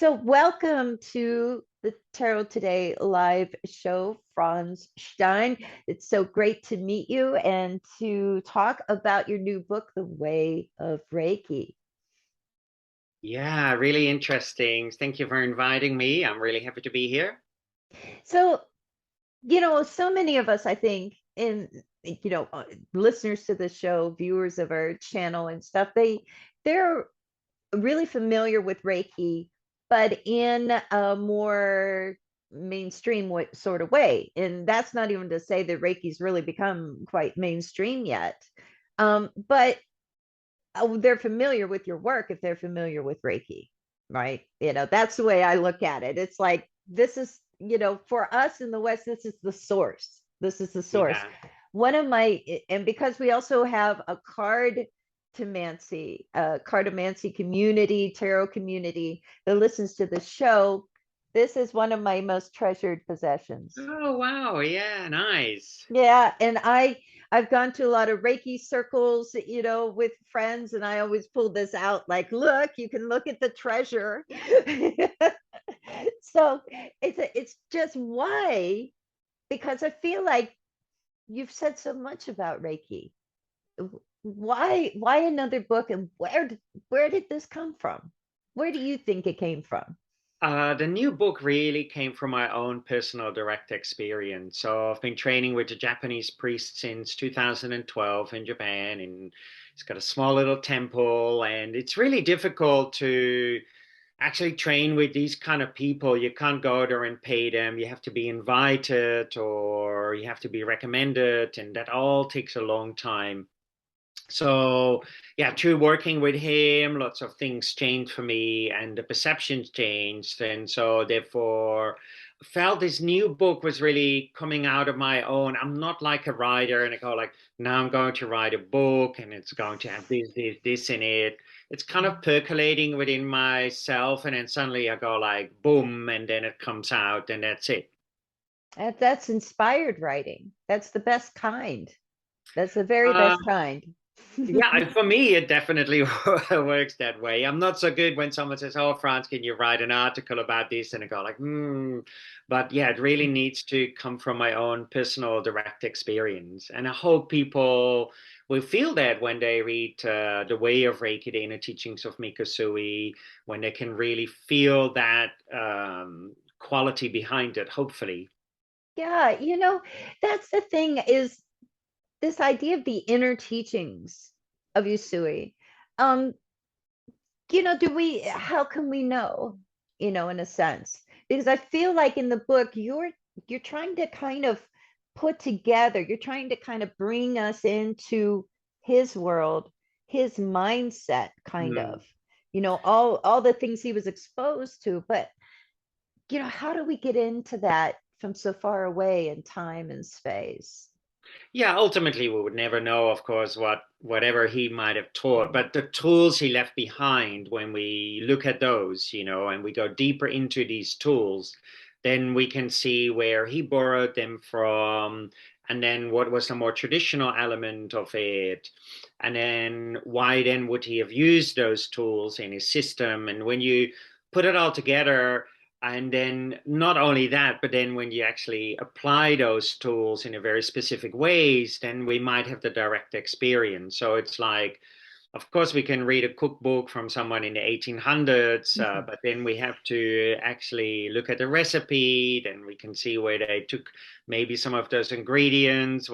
So, welcome to the Tarot Today live show, Frans Steine. It's so great to meet you and to talk about your new book, The Way of Reiki. Yeah, really interesting. Thank you for inviting me. I'm really happy to be here. So, so many of us, I think, listeners to the show, viewers of our channel and stuff, they're really familiar with Reiki, but in a more mainstream sort of way. And that's not even to say that Reiki's really become quite mainstream yet. But they're familiar with your work if they're familiar with Reiki, right? That's the way I look at it. It's like, this is, for us in the West, this is the source. This is the source. Yeah. One of my, and because we also have a cardomancy community, tarot community that listens to the show, this is one of my most treasured possessions. Oh, wow. Yeah, nice. Yeah, and I've gone to a lot of Reiki circles, with friends, and I always pull this out like, look, you can look at the treasure. So it's just why, because I feel like you've said so much about Reiki. Why another book, and where did this come from? Where do you think it came from? The new book really came from my own personal direct experience. So I've been training with a Japanese priest since 2012 in Japan, and it's got a small little temple, and it's really difficult to actually train with these kind of people. You can't go there and pay them. You have to be invited or you have to be recommended, and that all takes a long time. So yeah, through working with him, lots of things changed for me and the perceptions changed. And so therefore felt this new book was really coming out of my own. I'm not like a writer and I go like, now I'm going to write a book and it's going to have this in it. It's kind of percolating within myself, and then suddenly I go like boom, and then it comes out and that's it. That's inspired writing. That's the best kind. That's the very Uh, best kind. Yeah, for me, it definitely works that way. I'm not so good when someone says, "Oh, Franz, can you write an article about this?" And I go like, "Hmm." But yeah, it really needs to come from my own personal direct experience. And I hope people will feel that when they read The Way of Reiki, the Inner Teachings of Mikosui, when they can really feel that quality behind it, hopefully. Yeah, that's the thing, is this idea of the inner teachings of Usui. Um, how can we know, in a sense? Because I feel like in the book, you're trying to kind of you're trying to kind of bring us into his world, his mindset, kind Hmm. of, all the things he was exposed to. But, how do we get into that from so far away in time and space? Yeah, ultimately we would never know, of course, whatever he might have taught, but the tools he left behind, when we look at those, and we go deeper into these tools, then we can see where he borrowed them from, and then what was the more traditional element of it, and then why then would he have used those tools in his system? And when you put it all together, and then not only that, but then when you actually apply those tools in a very specific ways, then we might have the direct experience. So it's like, of course, we can read a cookbook from someone in the 1800s, Mhm. but then we have to actually look at the recipe. Then we can see where they took maybe some of those ingredients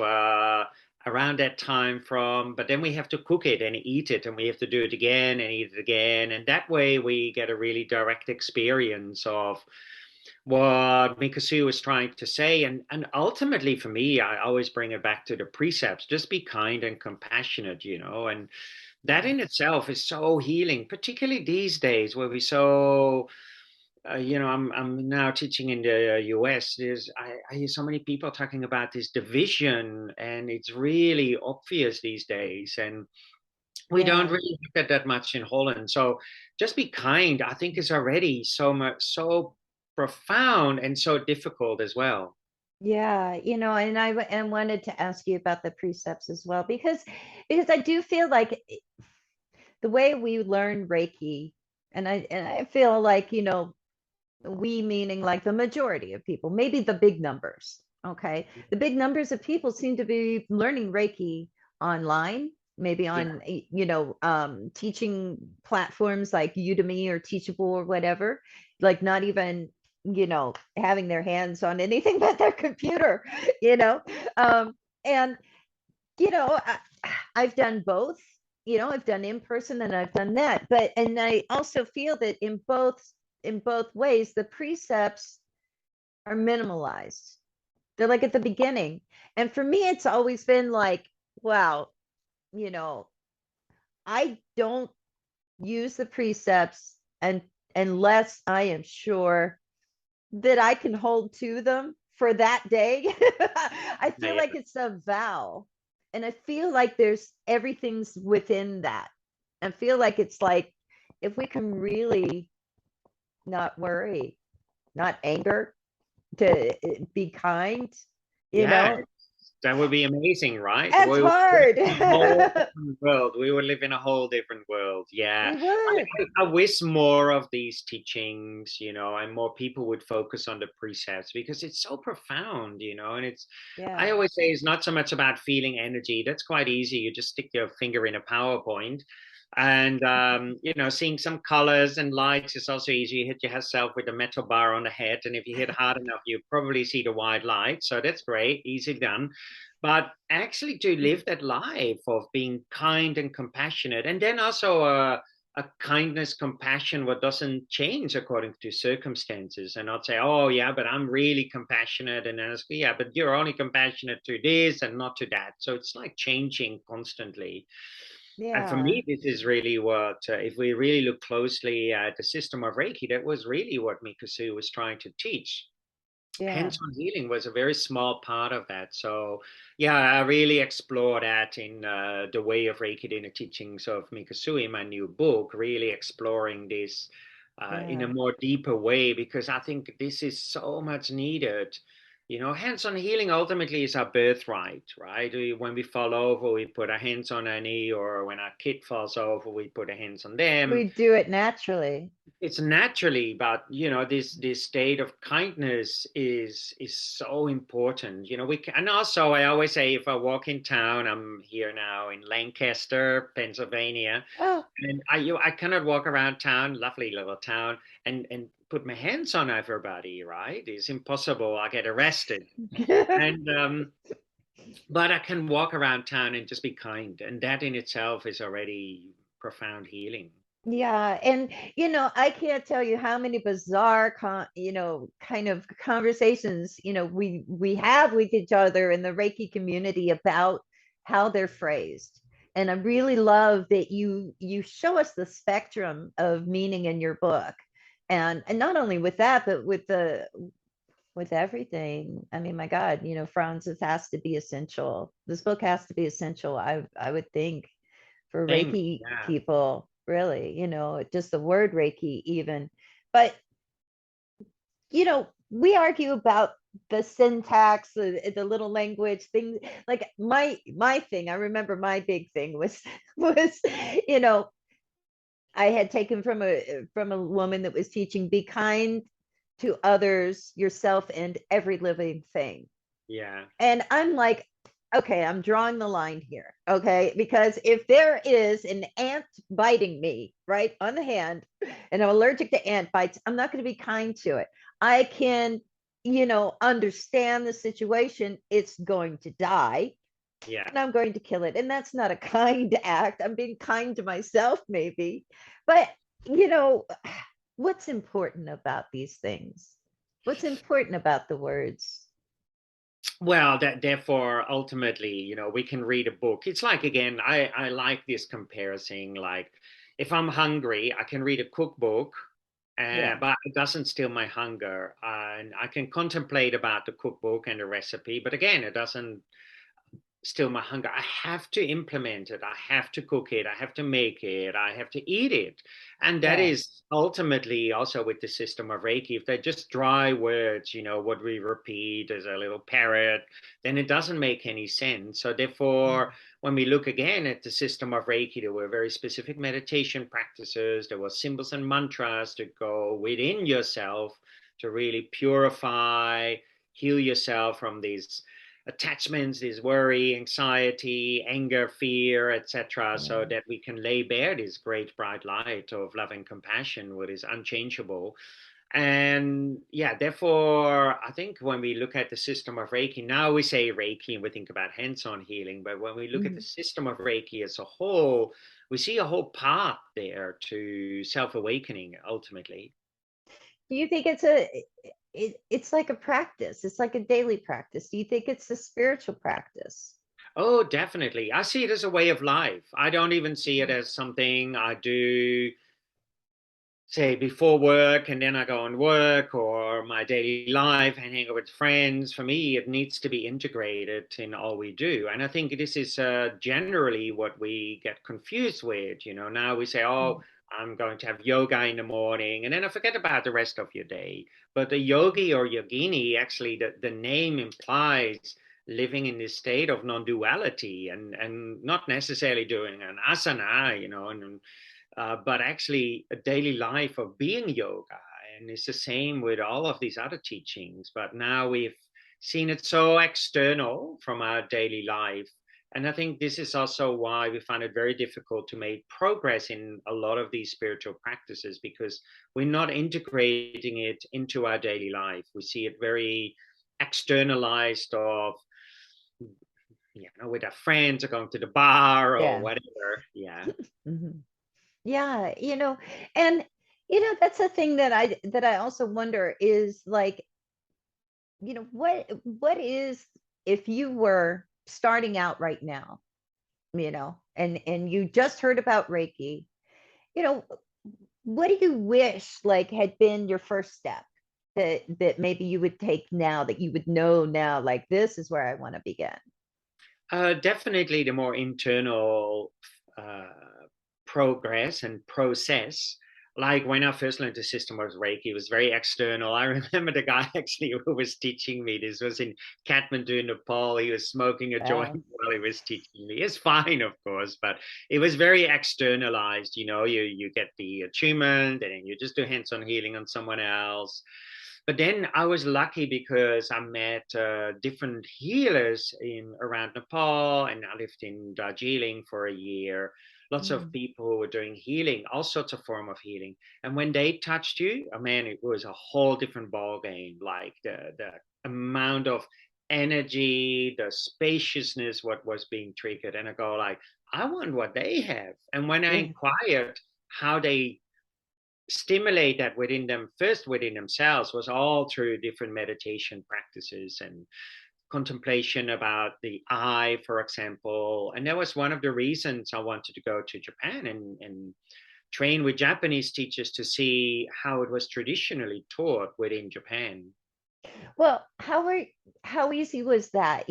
around that time from. But then we have to cook it and eat it, and we have to do it again and eat it again. And that way we get a really direct experience of what Mikasu was trying to say. And ultimately for me, I always bring it back to the precepts. Just be kind and compassionate, and that in Yes. itself is so healing, particularly these days where we so I'm now teaching in the US. I hear so many people talking about this division, and it's really obvious these days. And we don't Yeah. really look at that much in Holland. So just be kind, I think, is already so much, so profound and so difficult as well. Yeah, and and wanted to ask you about the precepts as well, because I do feel like the way we learn Reiki, and I feel like, we meaning like the majority of people, maybe the big numbers. Okay. The big numbers of people seem to be learning Reiki online, maybe Yeah, on, teaching platforms like Udemy or Teachable or whatever, like not even, having their hands on anything but their computer, you know. And, I've done both, I've done in person and I've done that, and I also feel that in both ways, the precepts are minimalized. They're like at the beginning. And for me, it's always been like, wow, you know, I don't use the precepts and unless I am sure that I can hold to them for that day. I yeah, feel yeah. like it's a vow. And I feel like there's everything's within that. I feel like it's like if we can really not worry, not anger, to be kind, you Yeah, know, that would be amazing, right? that's We would live hard. in a whole different world. We would live in a whole different world. Yeah. We would. I wish more of these teachings, and more people would focus on the precepts because it's so profound, and I Yeah. always say it's not so much about feeling energy. That's quite easy. You just stick your finger in a PowerPoint. And seeing some colors and lights is also easy. You hit yourself with a metal bar on the head, and if you hit hard enough, you probably see the white light. So that's great, easy done. But actually, to live that life of being kind and compassionate, and then also a kindness, compassion, what doesn't change according to circumstances, and not say, "Oh yeah, but I'm really compassionate," and then it's, yeah, but you're only compassionate to this and not to that. So it's like changing constantly. And for Yeah. me, this is really what, if we really look closely at the system of Reiki, that was really what Mikasu was trying to teach. Yeah. Hands-on healing was a very small part of that. So, yeah, I really explore that in the way of Reiki in the teachings of Mikasu in my new book, really exploring this in a Yeah. more deeper way, because I think this is so much needed. Hands-on healing ultimately is our birthright, right? When we fall over, we put our hands on our knee, or when our kid falls over, we put our hands on them. We do it naturally. It's naturally, but this state of kindness is so important. We can, and also I always say, if I walk in town, I'm here now in Lancaster, Pennsylvania, Oh. and I cannot walk around town, lovely little town, and put my hands on everybody, right? It's impossible. I get arrested. And but I can walk around town and just be kind, and that in itself is already profound healing. Yeah, and I can't tell you how many bizarre kind of conversations, we have with each other in the Reiki community about how they're phrased. And I really love that you show us the spectrum of meaning in your book. And not only with that, but with everything. I mean, my God, Franz, it has to be essential. This book has to be essential, I would think, for Same. Reiki Yeah. people, really, just the word Reiki, even. But, we argue about the syntax, the little language things. Like my thing, I remember my big thing was was, you know, I had taken from a woman that was teaching, be kind to others, yourself, and every living thing. Yeah. And I'm like, okay, I'm drawing the line here. Okay. Because if there is an ant biting me right on the hand and I'm allergic to ant bites, I'm not going to be kind to it. I can, understand the situation. It's going to die Yeah. and I'm going to kill it. And that's not a kind act. I'm being kind to myself, maybe. But, you know, what's important about these things? What's important about the words? Well, that therefore, ultimately, we can read a book. It's like, again, I like this comparison. Like, if I'm hungry, I can read a cookbook, Yeah. but it doesn't still my hunger. And I can contemplate about the cookbook and the recipe, but again, it doesn't still my hunger. I have to implement it. I have to cook it. I have to make it. I have to eat it. And that Yeah. is ultimately also with the system of Reiki. If they're just dry words, what we repeat as a little parrot, then it doesn't make any sense. So therefore, when we look again at the system of Reiki, there were very specific meditation practices. There were symbols and mantras to go within yourself to really purify, heal yourself from these attachments, this worry, anxiety, anger, fear, etc., Yeah. so that we can lay bare this great bright light of love and compassion, what is unchangeable. And yeah, therefore, I think when we look at the system of Reiki, now we say Reiki and we think about hands-on healing, but when we look at the Mhm. system of Reiki as a whole, we see a whole path there to self-awakening ultimately. Do you think it's like a practice? It's like a daily practice. Do you think it's a spiritual practice? Oh, definitely. I see it as a way of life. I don't even see it Mm. as something I do, say, before work and then I go and work, or my daily life and hang out with friends. For me, it needs to be integrated in all we do. And I think this is generally what we get confused with. Now we say, oh, Mm. I'm going to have yoga in the morning, and then I forget about the rest of your day. But the yogi or yogini, actually, the name implies living in this state of non-duality, and not necessarily doing an asana, but actually a daily life of being yoga. And it's the same with all of these other teachings. But now we've seen it so external from our daily life. And I think this is also why we find it very difficult to make progress in a lot of these spiritual practices, because we're not integrating it into our daily life. We see it very externalized of, with our friends or going to the bar or Yeah. whatever. Yeah. Mhm. Yeah, and that's a thing that I also wonder is like, what is, if you were starting out right now, and you just heard about Reiki, you know, what do you wish like had been your first step that maybe you would take now, that you would know now, like this is where I want to begin? Definitely the more internal uh, progress and process. Like when I first learned the system of Reiki, it was very external. I remember the guy actually who was teaching me. This was in Kathmandu, Nepal. He was smoking a joint Oh, while he was teaching me. It's fine, of course, but it was very externalized. You get the attunement, and then you just do hands-on healing on someone else. But then I was lucky because I met different healers in around Nepal, and I lived in Darjeeling for a year. Lots of mm, people who were doing healing, all sorts of form of healing. And when they touched you, oh man, it was a whole different ball game. Like the amount of energy, the spaciousness, what was being triggered, and I go like, I want what they have. And when I yeah. inquired how they stimulate that within them, first within themselves, was all through different meditation practices and contemplation about the eye, for example. And that was one of the reasons I wanted to go to Japan and train with Japanese teachers to see how it was traditionally taught within Japan. Well, how easy was that?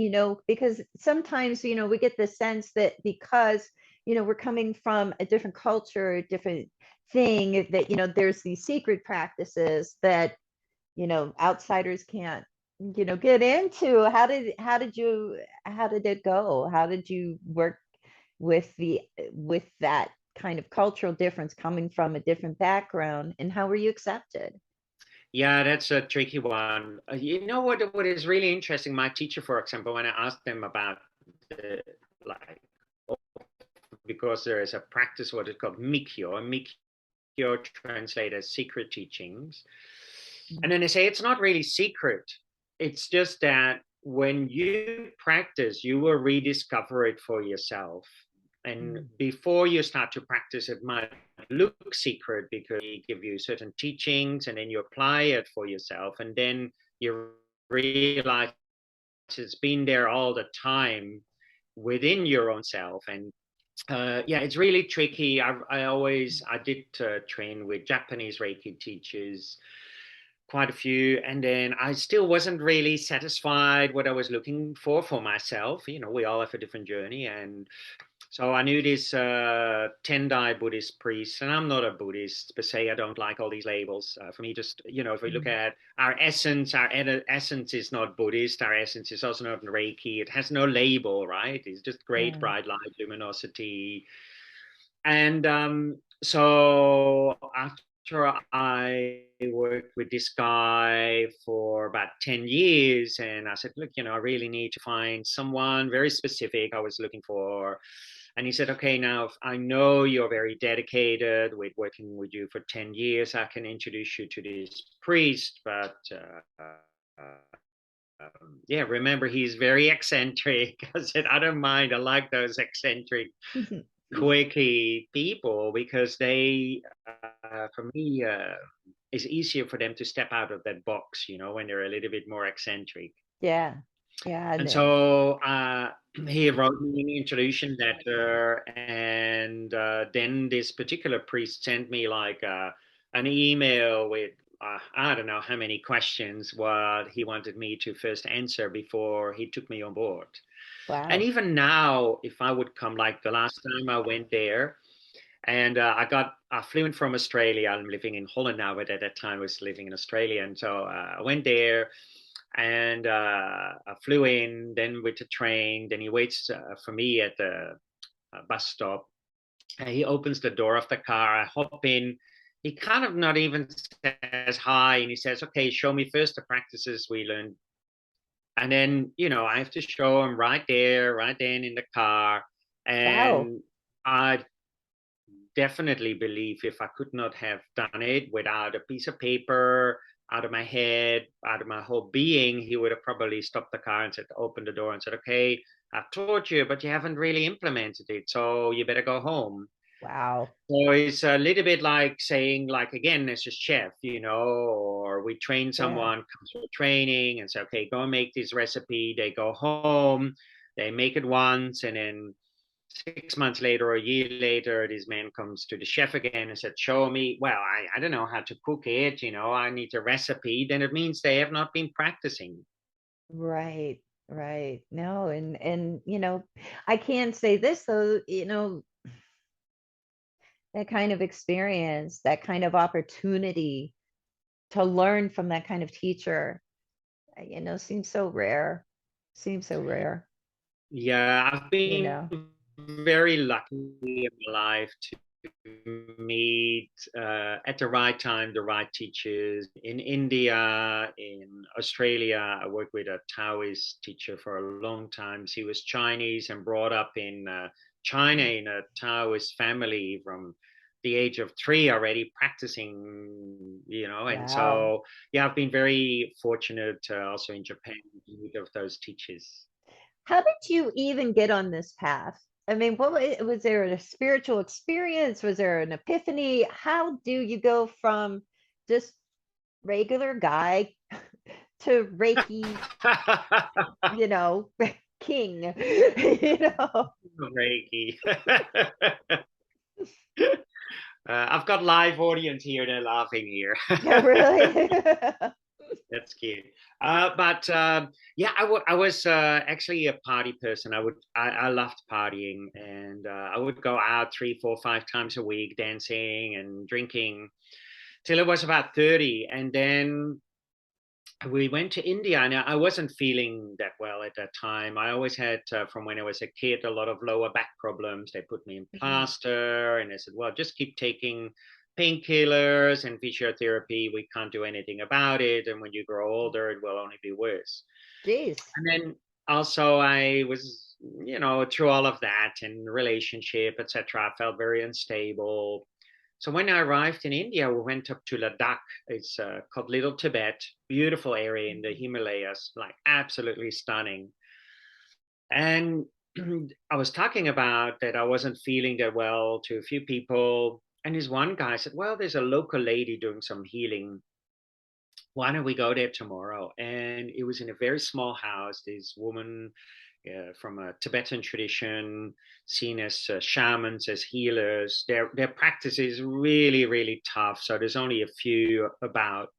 Because sometimes, we get the sense that because, we're coming from a different culture, a different thing, that, there's these secret practices that, outsiders can't, get into. How did it go? How did you work with that kind of cultural difference coming from a different background, and how were you accepted? Yeah, that's a tricky one. You know what is really interesting? My teacher, for example, when I asked them about the, like, because there is a practice what is called Mikyo, and Mikyo translated as secret teachings. And then they say it's not really secret. It's just that when you practice, you will rediscover it for yourself. And Mm. before you start to practice, it might look secret because we give you certain teachings and then you apply it for yourself. And then you realize it's been there all the time within your own self. And yeah, it's really tricky. I did train with Japanese Reiki teachers, quite a few, and then I still wasn't really satisfied what I was looking for myself. You know, we all have a different journey, and so I knew this Tendai Buddhist priest, and I'm not a Buddhist per se. I don't like all these labels. For me, just, you know, if we look Mhm. at our essence is not Buddhist. Our essence is also not Reiki. It has no label, right? It's just great, Yeah. bright light, luminosity. And so after I worked with this guy for about 10 years, and I said, look, you know, I really need to find someone very specific I was looking for. And he said, okay, now I know you're very dedicated with working with you for 10 years. I can introduce you to this priest, but yeah, remember, he's very eccentric. I said, I don't mind. I like those eccentric, quirky people because they, for me, it's easier for them to step out of that box, you know, when they're a little bit more eccentric. Yeah. Yeah. And And so he wrote me an introduction letter, and then this particular priest sent me like an email with I don't know how many questions what he wanted me to first answer before he took me on board. And wow. even now, if I would come, like the last time I went there, and I flew in from Australia. I'm living in Holland now, but at that time I was living in Australia. And so I went there, and I flew in, then with the train. Then he waits for me at the bus stop. And he opens the door of the car. I hop in. He kind of not even says hi, and he says, okay, show me first the practices we learned. And then, you know, I have to show him right there, right then in the car. Wow. And I definitely believe if I could not have done it without a piece of paper out of my head, out of my whole being, he would have probably stopped the car and said, opened the door and said, okay, I've taught you, but you haven't really implemented it. So you better go home. Wow. So it's a little bit like saying, like, again, as a chef, you know, or we train Yeah. someone, comes for training and say, okay, go and make this recipe. They go home, they make it once, and then 6 months later or a year later, this man comes to the chef again and said, show me. Well, I don't know how to cook it. You know, I need a recipe. Then it means they have not been practicing. Right. Right. No, and I can say this though, that kind of experience, that kind of opportunity to learn from that kind of teacher, seems so rare. Seems so rare, Yeah, I've you been know. very lucky in my life to meet at the right time the right teachers. In India, in Australia, I worked with a Taoist teacher for a long time. He was Chinese and brought up in China in a Taoist family from the age of 3 already practicing, you know. And Wow. so, yeah, I've been very fortunate also in Japan to meet of those teachers. How did you even get on this path? I mean, was there a spiritual experience? Was there an epiphany? How do you go from just regular guy to Reiki, you know, king, you know? Reiki. I've got live audience here. They're laughing here. Yeah, really? That's cute. But yeah, I was actually a party person. I loved partying, and I would go out 3, 4, 5 times a week, dancing and drinking, till it was about 30, and then we went to India, and I wasn't feeling that well at that time. I always had, from when I was a kid, a lot of lower back problems. They put me in Mhm. plaster, and they said, well, just keep taking painkillers and physiotherapy. We can't do anything about it. And when you grow older, it will only be worse. Jeez. And then also, I was, you know, through all of that and relationship, etc., I felt very unstable. So when I arrived in India, we went up to Ladakh. It's called Little Tibet, beautiful area in the Mhm. Himalayas, like absolutely stunning. And I was talking about that I wasn't feeling that well to a few people. And this one guy said, well, there's a local lady doing some healing. Why don't we go there tomorrow? And it was in a very small house. This woman from a Tibetan tradition, seen as shamans, as healers. Their practice is really, really tough. So there's only a few about.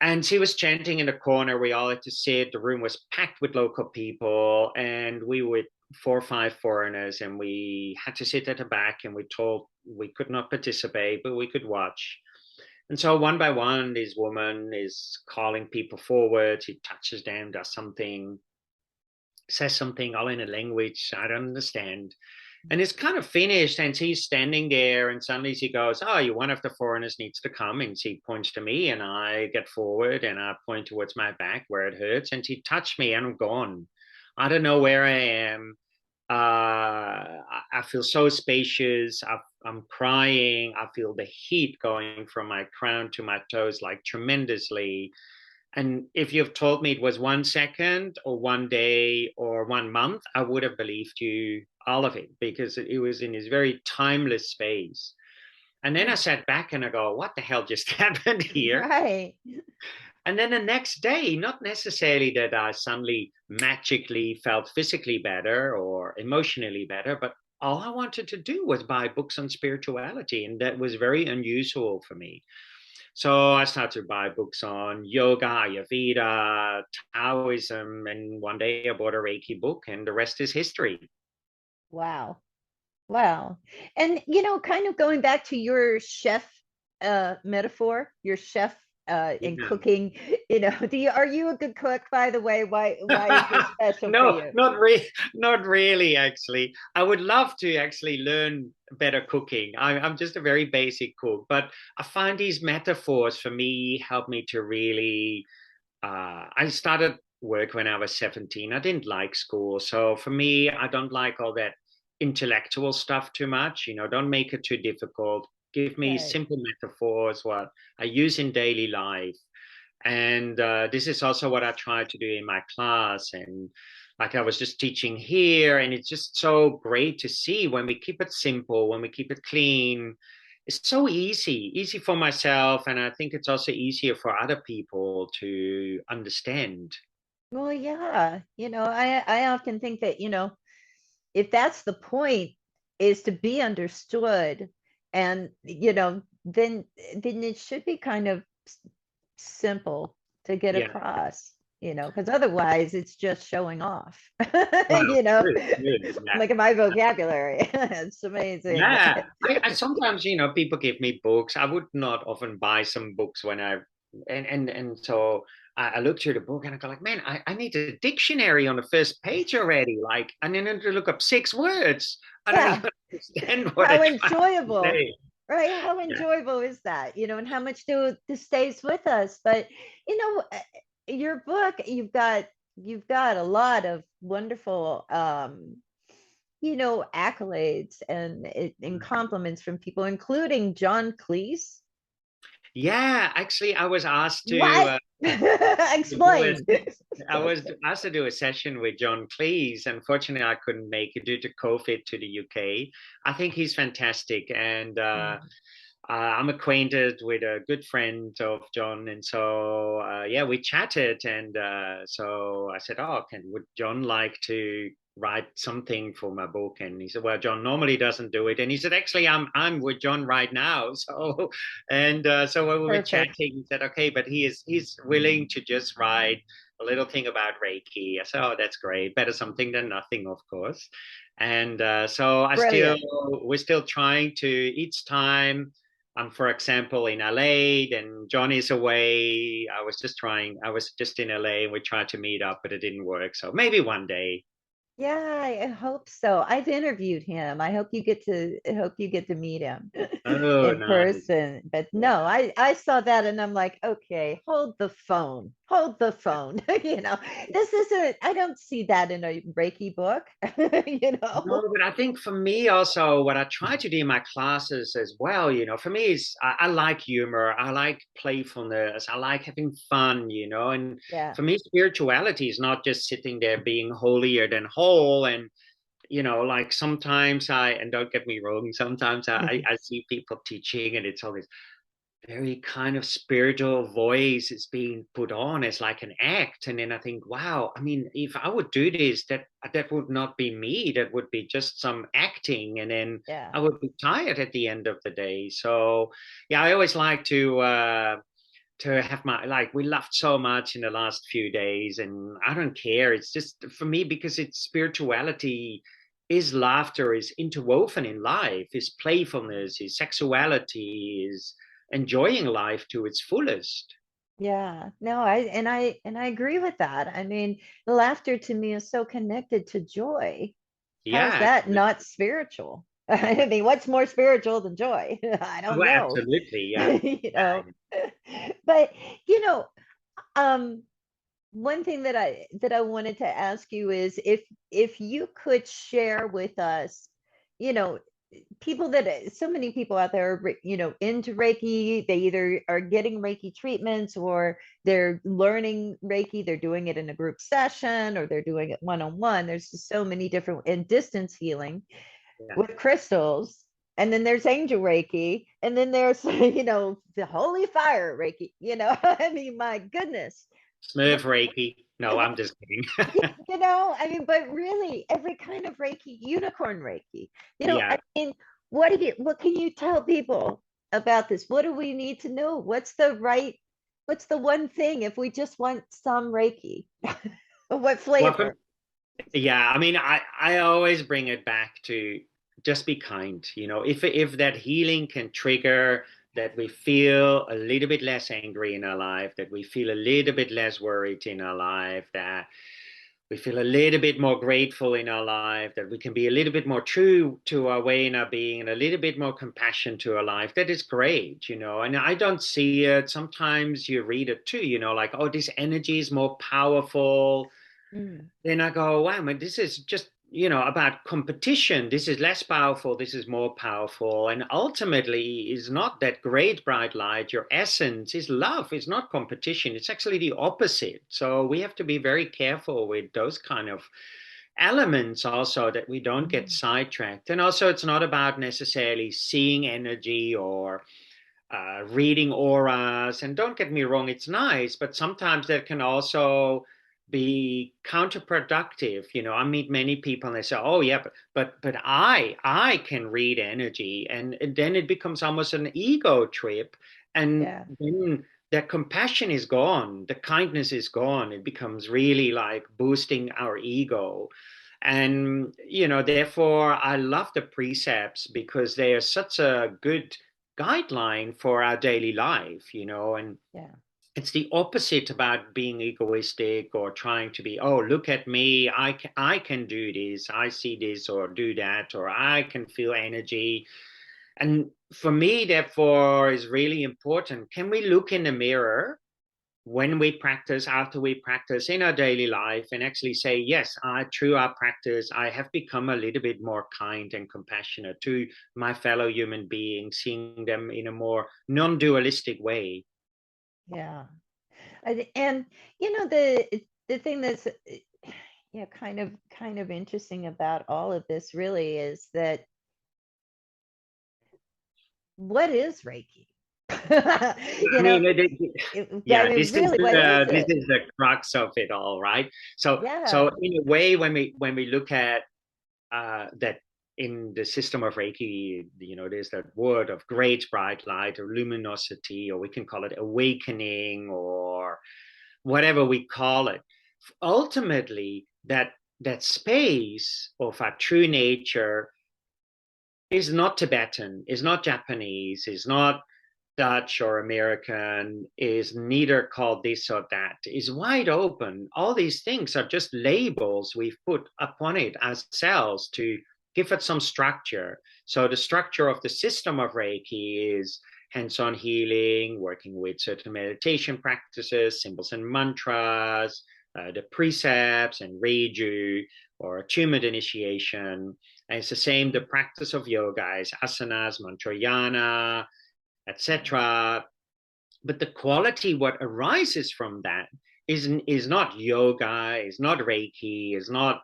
And she was chanting in the corner. We all had to sit. The room was packed with local people, and we were 4 or 5 foreigners, and we had to sit at the back. And we told we could not participate, but we could watch. And so one by one, this woman is calling people forward. She touches them, does something, says something all in a language I don't understand. And it's kind of finished, and she's standing there, and suddenly she goes, "Oh, you one of the foreigners needs to come." And she points to me, and I get forward and I point towards my back where it hurts, and she touched me, and I'm gone. I don't know where I am. I feel so spacious. I'm crying. I feel the heat going from my crown to my toes like tremendously. And if you've told me it was 1 second or 1 day or 1 month, I would have believed you all of it, because it was in this very timeless space. And then I sat back and I go, what the hell just happened here? Right. And then the next day, not necessarily that I suddenly magically felt physically better or emotionally better, but all I wanted to do was buy books on spirituality. And that was very unusual for me. So I started to buy books on yoga, Ayurveda, Taoism, and one day I bought a Reiki book, and the rest is history. Wow. Wow. And kind of going back to your chef metaphor, your chef in Yeah. cooking, are you a good cook, by the way? Why is this special for No, you? not really. Actually, I would love to actually learn better cooking. I'm just a very basic cook, but I find these metaphors for me help me to really. I started work when I was 17. I didn't like school, so for me, I don't like all that intellectual stuff too much. Don't make it too difficult. Give me Right. simple metaphors, what I use in daily life. And this is also what I try to do in my class. And like I was just teaching here, and it's just so great to see when we keep it simple, when we keep it clean. It's so easy for myself. And I think it's also easier for other people to understand. Well, yeah. I often think that, if that's the point, is to be understood, and then it should be kind of simple to get Yeah. across, because otherwise it's just showing off. Wow. you know Good, good. Yeah. Look at my vocabulary. It's amazing. Yeah, I sometimes, people give me books. I would not often buy some books when and so I look through the book and I go like, man, I need a dictionary on the first page already. Like, and then to look up 6 words. I don't Yeah. even understand what How they're trying to enjoyable, say. right? How Yeah. enjoyable is that? And how much do this stays with us? But your book, you've got a lot of wonderful accolades and compliments from people, including John Cleese. Yeah, actually, I was asked What? to do a Explain. I was asked to do a session with John Cleese. Unfortunately, I couldn't make it due to COVID to the UK. I think he's fantastic, and I'm acquainted with a good friend of John, and so yeah, we chatted, and so I said, "Oh, would John like to write something for my book?" And he said, "Well, John normally doesn't do it," and he said, "Actually, I'm with John right now." So, and so when we were chatting, Perfect. he said, "Okay, but he's willing to just write a little thing about Reiki." I said, "Oh, that's great. Better something than nothing, of course." And so Brilliant. we're still trying to each time. For example, in LA, then John is away. I was just in LA and we tried to meet up, but it didn't work. So maybe one day. Yeah, I hope so. I've interviewed him. I hope you get to meet him Oh, in nice. person. But Yeah. no, I saw that and I'm like, okay, hold the phone. Hold the phone. This isn't, I don't see that in a Reiki book, you No, know. but I think for me also, what I try to do in my classes as well, for me is I like humor, I like playfulness, I like having fun, and Yeah. for me, spirituality is not just sitting there being holier than whole. And like sometimes and don't get me wrong, sometimes I see people teaching and it's always very kind of spiritual voice is being put on as like an act. And then I think, wow, I mean, if I would do this, that would not be me. That would be just some acting. And then Yeah. I would be tired at the end of the day. So yeah, I always like to have my, like, we laughed so much in the last few days, and I don't care. It's just for me, because it's spirituality is laughter, is interwoven in life, is playfulness, is sexuality, is enjoying life to its fullest. Yeah, no, I agree with that. I mean, laughter to me is so connected to joy. How is Yeah, that not spiritual? I mean, what's more spiritual than joy? I don't well, know. absolutely. Yeah. You know. But you know, um, one thing that I wanted to ask you is if you could share with us, you know, people that so many people out there are, into Reiki. They either are getting Reiki treatments or they're learning Reiki. They're doing it in a group session or they're doing it one-on-one. There's just so many different, and distance healing Yeah. with crystals. And then there's angel Reiki. And then there's, the holy fire Reiki, I mean, my goodness. Smurf Reiki. No, I'm just kidding. I mean, but really, every kind of Reiki, unicorn Reiki, Yeah. I mean, what can you tell people about this? What do we need to know? What's the one thing if we just want some Reiki? What Well, flavor? yeah, I mean, I always bring it back to just be kind. If that healing can trigger that we feel a little bit less angry in our life, that we feel a little bit less worried in our life, that we feel a little bit more grateful in our life, that we can be a little bit more true to our way in our being, and a little bit more compassion to our life, that is great. And I don't see it. Sometimes you read it too, like, oh, this energy is more powerful. Mm, Then I go, wow, man, this is just, about competition. This is less powerful. This is more powerful. And ultimately is not that great bright light. Your essence is love. It's not competition. It's actually the opposite. So we have to be very careful with those kind of elements also, that we don't get mm, sidetracked. And also it's not about necessarily seeing energy or reading auras. And don't get me wrong, it's nice, but sometimes that can also be counterproductive. I meet many people and they say, "Oh yeah, but I can read energy," and then it becomes almost an ego trip, and yeah, then that compassion is gone, the kindness is gone. It becomes really like boosting our ego. And therefore I love the precepts because they are such a good guideline for our daily life, and yeah, it's the opposite about being egoistic or trying to be, oh, look at me, I can do this, I see this or do that, or I can feel energy. And for me, therefore, is really important. Can we look in the mirror when we practice, after we practice in our daily life, and actually say, yes, through our practice, I have become a little bit more kind and compassionate to my fellow human beings, seeing them in a more non-dualistic way. yeah. And the thing that's kind of interesting about all of this really is that what is Reiki? I you know, mean, I yeah, mean, this is really, what is this it? is the crux of it all, right? So Yeah, in a way, when we look at that in the system of Reiki, there's that word of great bright light or luminosity, or we can call it awakening or whatever we call it. Ultimately, that space of our true nature is not Tibetan, is not Japanese, is not Dutch or American, is neither called this or that, is wide open. All these things are just labels we've put upon it ourselves to give it some structure. So the structure of the system of Reiki is hands-on healing, working with certain meditation practices, symbols and mantras, the precepts and Reiju or attunement initiation. And it's the same, the practice of yoga is asanas, mantrayana, etc. But the quality, what arises from that, is not yoga, is not Reiki, is not.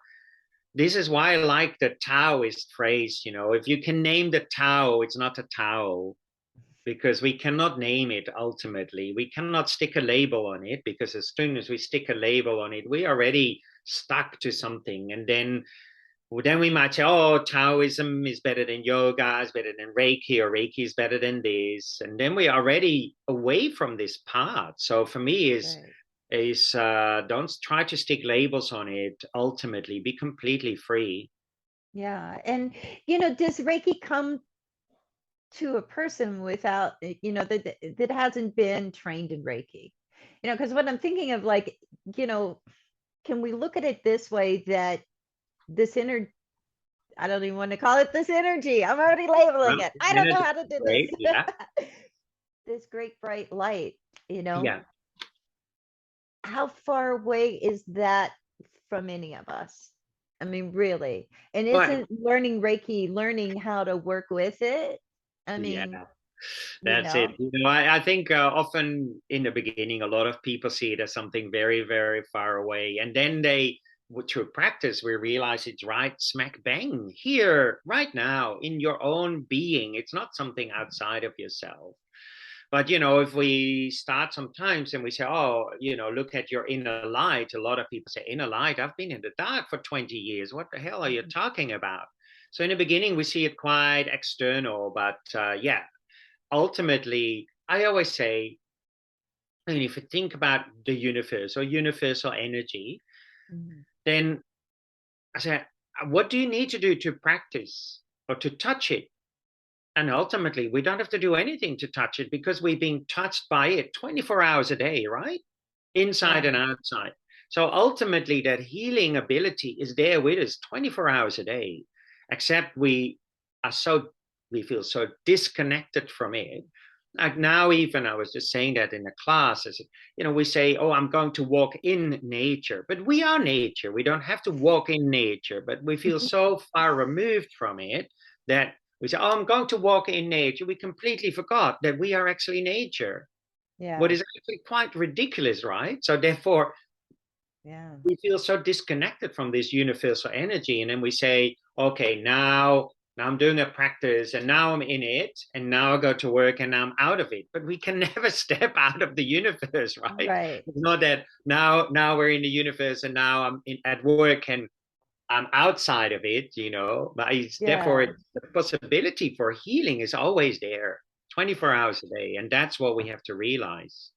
This is why I like the Taoist phrase. If you can name the Tao, it's not a Tao, because we cannot name it. Ultimately, we cannot stick a label on it, because as soon as we stick a label on it, we already stuck to something, and then Well, then we might say, oh, Taoism is better than yoga, is better than Reiki, or Reiki is better than this. And then we're already away from this path. So for me, Right. is don't try to stick labels on it. Ultimately, be completely free. Yeah. And, does Reiki come to a person without, that hasn't been trained in Reiki? Because what I'm thinking of, like, you know, can we look at it this way, that this inner, I don't even want to call it this energy. I'm already labeling Well, it. I don't know energy, how to do this. great, yeah, This great bright light, you know, yeah. how far away is that from any of us? I mean, really. And But isn't learning Reiki learning how to work with it? I yeah, mean, you that's it. know. I think often in the beginning, a lot of people see it as something very, very far away, and then through practice, we realize it's right smack bang here, right now, in your own being. It's not something outside of yourself. But if we start sometimes and we say, oh, look at your inner light, a lot of people say, inner light, I've been in the dark for 20 years. What the hell are you Mhm. talking about? So in the beginning, we see it quite external, but yeah, ultimately, I always say, I mean, if you think about the universe or universal energy, Mhm. then I say, what do you need to do to practice or to touch it? And ultimately, we don't have to do anything to touch it because we're being touched by it 24 hours a day, right? Inside Yeah. and outside. So ultimately, that healing ability is there with us 24 hours a day, except we feel so disconnected from it. Like now, even I was just saying that in the class, I said, we say, oh, I'm going to walk in nature, but we are nature. We don't have to walk in nature, but we feel so far removed from it that we say, oh, I'm going to walk in nature. We completely forgot that we are actually nature, what Yeah. is actually quite ridiculous, right? So therefore, Yeah. we feel so disconnected from this universal energy, and then we say, okay, now I'm doing a practice, and now I'm in it, and now I go to work, and now I'm out of it. But we can never step out of the universe, right? Right. It's not that now we're in the universe, and now at work, and I'm outside of it. But therefore, Yeah. the possibility for healing is always there, 24 hours a day, and that's what we have to realize.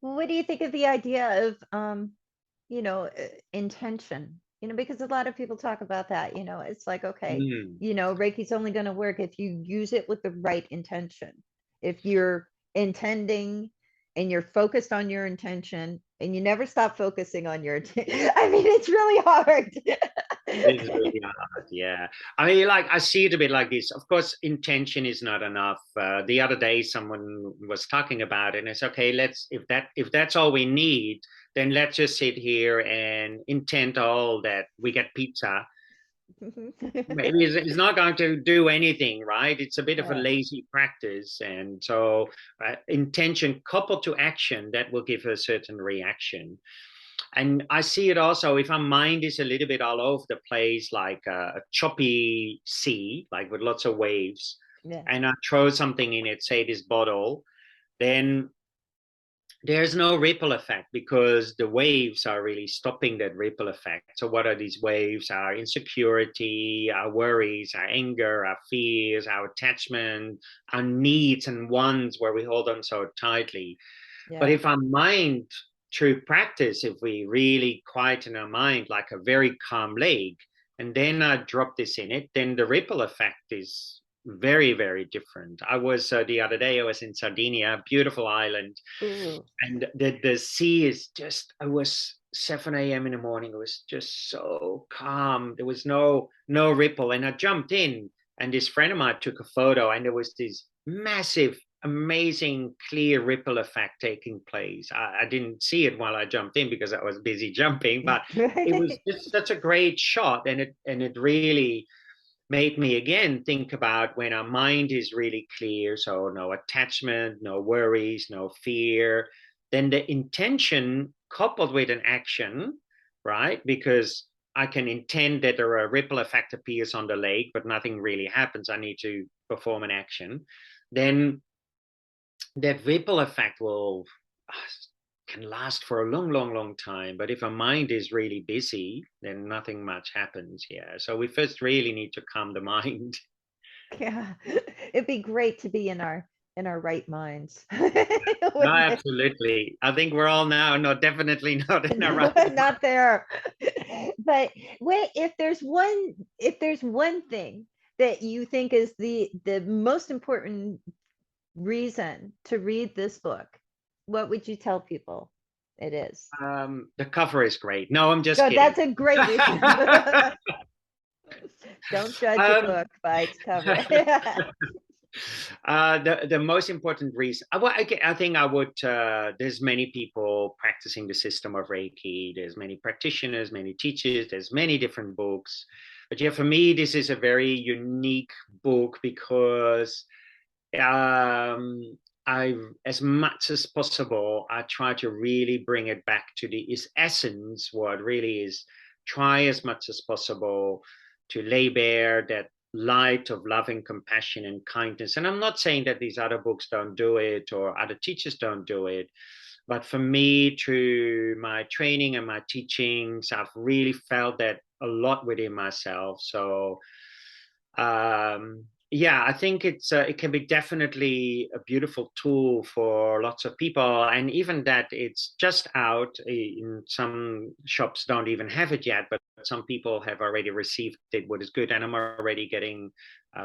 Well, what do you think of the idea of intention? Because a lot of people talk about that, it's like, okay, Mm. Reiki's only going to work if you use it with the right intention. If you're intending and you're focused on your intention and you never stop focusing on your I mean, it's really hard. It's really hard, yeah. I mean, like I see it a bit like this. Of course, intention is not enough. The other day, someone was talking about it, and it's okay. If that's all we need, then let's just sit here and intend all that we get pizza. Maybe it's not going to do anything, right? It's a bit of a Yeah. lazy practice, and so intention coupled to action that will give a certain reaction. And I see it also if our mind is a little bit all over the place, like a choppy sea, like with lots of waves, Yeah. and I throw something in it, say this bottle, then there's no ripple effect because the waves are really stopping that ripple effect. So, what are these waves? Our insecurity, our worries, our anger, our fears, our attachment, our needs and wants where we hold on so tightly. But Yeah. if our mind, through practice, if we really quieten our mind like a very calm lake, and then I drop this in it, then the ripple effect is very, very different. I was the other day, I was in Sardinia, beautiful island, Ooh. and the sea is just, I was 7 a.m. in the morning, it was just so calm, there was no ripple, and I jumped in, and this friend of mine took a photo, and there was this massive amazing clear ripple effect taking place. I didn't see it while I jumped in because I was busy jumping, but it was just such a great shot, and it really made me again think about when our mind is really clear, so no attachment, no worries, no fear, then the intention coupled with an action, right? Because I can intend that there are a ripple effect appears on the lake, but nothing really happens. I need to perform an action. Then that ripple effect will can last for a long, long, long time. But if a mind is really busy, then nothing much happens. Yeah. So we first really need to calm the mind. Yeah, it'd be great to be in our right minds. No, Wouldn't it? absolutely. I think we're all now, no, definitely not in our No, right. not there. But wait, if there's one thing that you think is the most important reason to read this book, what would you tell people it is? The cover is great. No, I'm just No, kidding. that's a great reason. Don't judge a um, book by its cover. the most important reason, I think I would. There's many people practicing the system of Reiki. There's many practitioners, many teachers. There's many different books, but yeah, for me, this is a very unique book because I, as much as possible, I try to really bring it back to the its essence, what really is. Try as much as possible to lay bare that light of loving compassion and kindness. And I'm not saying that these other books don't do it or other teachers don't do it, but for me, through my training and my teachings, I've really felt that a lot within myself. So yeah, I think it can be definitely a beautiful tool for lots of people, and even that it's just out in some shops don't even have it yet, but some people have already received it, what is good. And I'm already getting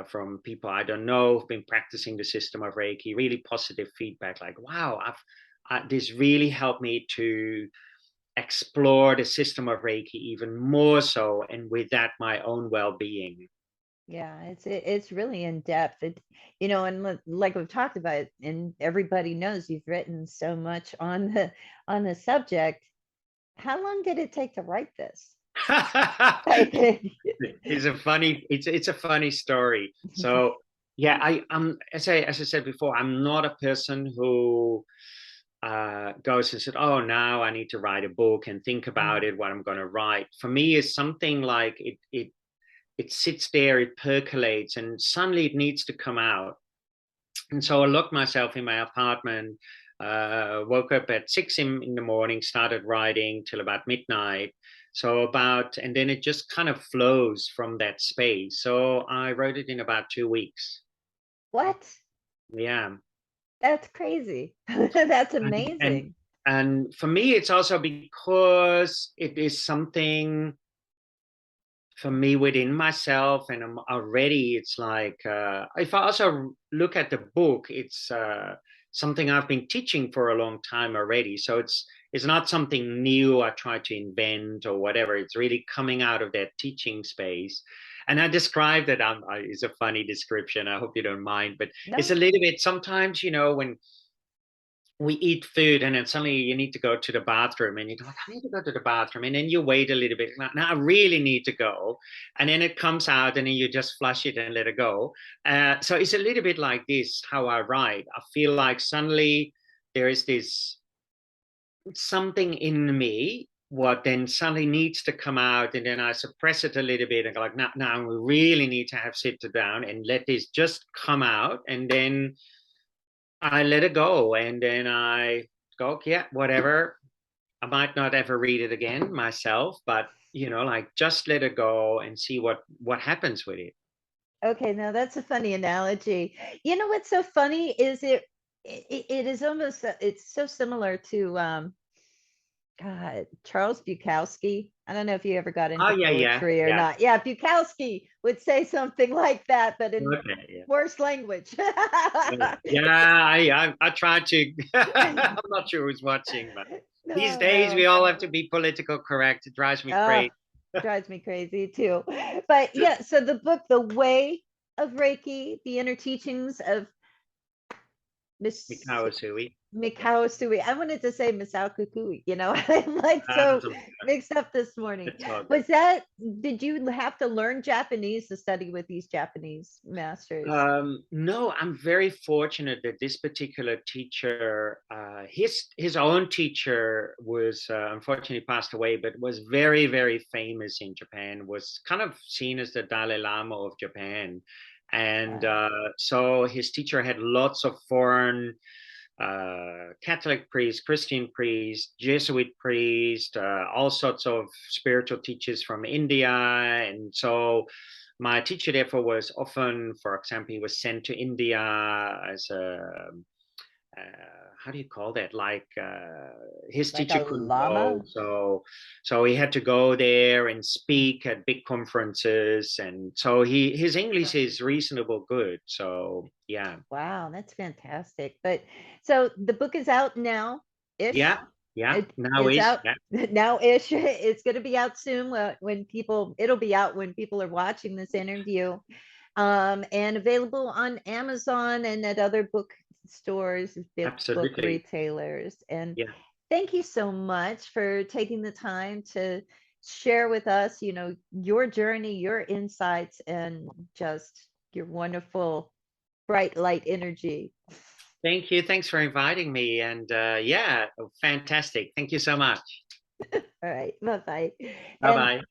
from people I don't know who've been practicing the system of Reiki really positive feedback, like, wow, this really helped me to explore the system of Reiki even more so, and with that my own well-being. Yeah, it's really in depth. And like we've talked about, and everybody knows you've written so much on the subject. How long did it take to write this? It's a funny story. So yeah, I'm as I said before, I'm not a person who goes and said, oh, now I need to write a book and think about it, what I'm going to write. For me, it's something like it sits there, it percolates, and suddenly it needs to come out. And so I locked myself in my apartment, woke up at 6 in the morning, started writing till about midnight. And then it just kind of flows from that space. So I wrote it in about 2 weeks. What? Yeah. That's crazy. That's And, and, amazing. and for me, it's also because it is something for me within myself, and I'm already, it's like if I also look at the book, it's something I've been teaching for a long time already, so it's not something new I try to invent or whatever. It's really coming out of that teaching space. And I described that it's a funny description, I hope you don't mind, but it's No. a little bit sometimes, when we eat food and then suddenly you need to go to the bathroom and you're like, I need to go to the bathroom. And then you wait a little bit. Now I really need to go. And then it comes out and then you just flush it and let it go. So it's a little bit like this, how I write. I feel like suddenly there is this something in me what then suddenly needs to come out, and then I suppress it a little bit and go like, now we really need to have sit down and let this just come out. And then I let it go, and then I go, yeah, whatever. I might not ever read it again myself, but like just let it go and see what happens with it. Okay, now that's a funny analogy. You know what's so funny is it is almost it's so similar to God, Charles Bukowski. I don't know if you ever got Oh into yeah, yeah, poetry or yeah. not. Yeah, Bukowski would say something like that, but in Okay, yeah. worse language. Yeah, I try to. I'm not sure who's watching, but these No, days we no. all have to be political correct. It drives me Oh, crazy. drives me crazy too. But yeah, so the book, The Way of Reiki, the inner teachings of Miss Mikao Sui. Mikao Sui. I wanted to say Misao Kukui, I'm like so That's all mixed up this morning. it's all good. Was that, did you have to learn Japanese to study with these Japanese masters? No, I'm very fortunate that this particular teacher, his own teacher was unfortunately passed away, but was very, very famous in Japan, was kind of seen as the Dalai Lama of Japan. And Uh, so his teacher had lots of foreign Catholic priest, Christian priest, Jesuit priest, all sorts of spiritual teachers from India. And so my teacher, therefore, was often, for example, he was sent to India as a, how do you call that? Like his Like a teacher couldn't go, llama? so he had to go there and speak at big conferences, and so his English is reasonable good. So yeah, Wow, that's fantastic. But so the book is out now ish. yeah, yeah. It Now is is out yeah, now ish. It's going to be out soon when people, it'll be out when people are watching this interview. And available on Amazon and at other book stores, book absolutely. retailers. And Yeah, thank you so much for taking the time to share with us, your journey, your insights, and just your wonderful bright light energy. thank you. Thanks for inviting me, and yeah, fantastic. Thank you so much. All right, bye bye. Bye And bye.